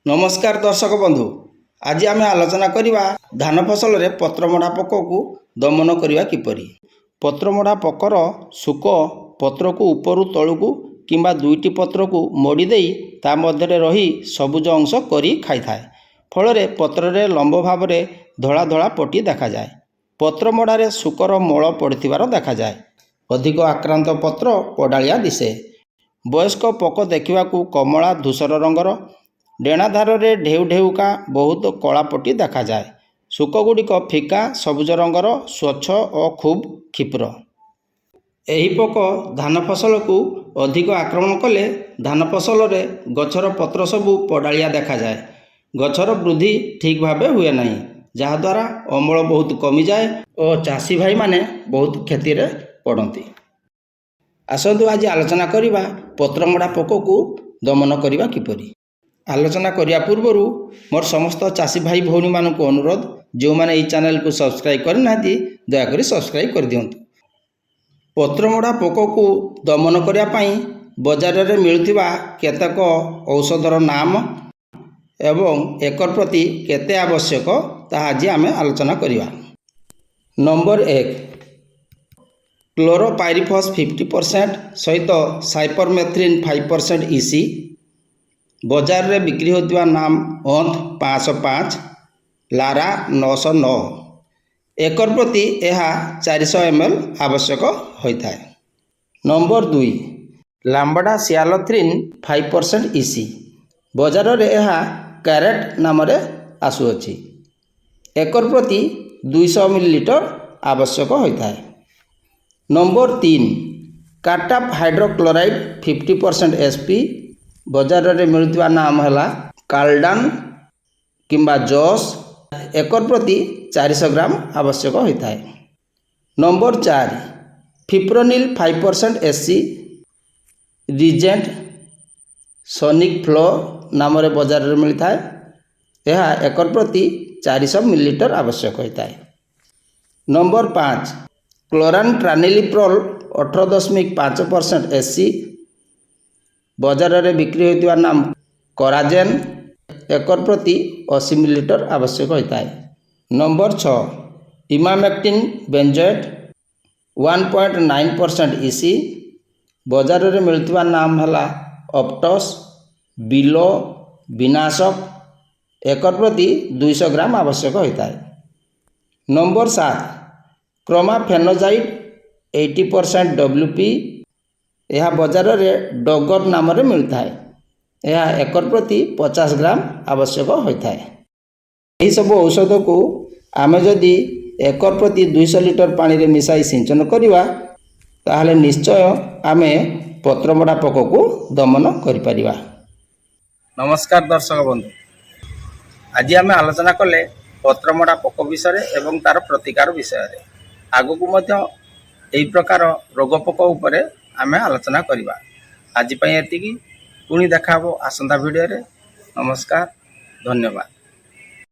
नमस्कार दर्शक बंधु। आज आम आलोचना करवा धान फसल रे पत्रमोढ़ा पोक को दमन करवा किपरि। पत्रमोढ़ा पोकर शुक पत्र को उपरु तलू किंबा दुईटी पत्र को मोड़ी देई ता मध्य रही सबुज अंश करी खाई थाए। फल पत्र रे लंब भाव में धला धला पट्टी देखा जाए। पत्रमोढ़ा शुकर मल पड़िथिबार देखा जाए। अधिक आक्रांत पत्र पडालिया दिसे। वयस्क पोक देखा कमला धूसर रंगर। डेणाधार रे ढेउ ढेउका बहुत कला पट्टी देखा जाए। शुकगुड़िक फिका सबुज रंगर स्वच्छ और खूब क्षिप्र। एही पोक धान फसल को अधिक आक्रमण कले धान फसल रे गछर पत्र सबू पडालिया देखा जाए। गछर वृद्धि ठीक भावे हुए नहीं, जहाद्वारा अमल बहुत कमी जाए और चाषी भाई माने बहुत क्षति रे पड़ती। आसतु आज आलोचना करवा पत्रमोढ़ा पोक को दमन करवा किपरि। आलोचना करिया पूर्वर मोर समस्त चाषी भाई भौणी मानक अनुरोध, जो मैंने यह चैनल को सब्सक्राइब करना दयाकोरी सब्सक्राइब कर दिंतु। पत्रमोढ़ा पोक को दमन करने बजार में मिलुवा केतक औषधर नाम एवं एकर प्रति केते आवश्यक ताहा आज आम आलोचना करवा। नंबर 1 क्लोरोपाइरिफॉस 50% सहित साइपरमेथ्रिन 5% EC। बजार रे बिक्री होता नाम ONT 505, लारा 909। एकर प्रति यह 400 ml आवश्यक होता है। Number 2 lambda सियालोथ्रिन 5% EC। बजार रे यह कैरेट नाम रे आसुअछि। एकर प्रति 200 मिलीलीटर आवश्यक होता है। Number 3 cartap hydrochloride 50% SP। बजार रे मिलुवा नाम है काल्डान किंबा जॉस। एकर प्रति 400 ग्राम आवश्यक होता है। Number 4 fipronil 5% SC। Regent sonic flow नाम रे बजार रे मिलता है। यह एकर प्रति 400 मिलीलीटर आवश्यक होता है। Number 5 क्लोरान ट्रानिलिप्रोल 18.5% SC। बजार में बिक्री होता नाम कोराजेन। एकर प्रति 80 मिलीलीटर आवश्यक होता है। Number 6 emamectin benzoate 1.9% EC। बजार में मिलुवा नाम है ऑप्टस बिलो विनाशक। एकर प्रति 200 ग्राम आवश्यक होता है। Number 7 क्रोमाफेनोजाइड 80% WP। यह बजार में डगर नाम रे मिलता है। यह एकर प्रति 50 ग्राम आवश्यक होता है। यही सब औषध को आम जदि एकर प्रति 200 लीटर पानी रे मिसाई सिंचन करवा ताहले निश्चय आम पत्रमोढ़ा पोक को दमन करिपरिबा। नमस्कार दर्शक बंधु। आज आम आलोचना कले पत्रमोढ़ा पोक विषय एवं तार प्रतिकार विषय। आगु को यही प्रकार रोग पोक उपरे आमे आलोचना करवा। आज एतिकी पुणी देखा आसंता वीडियो रे। नमस्कार, धन्यवाद।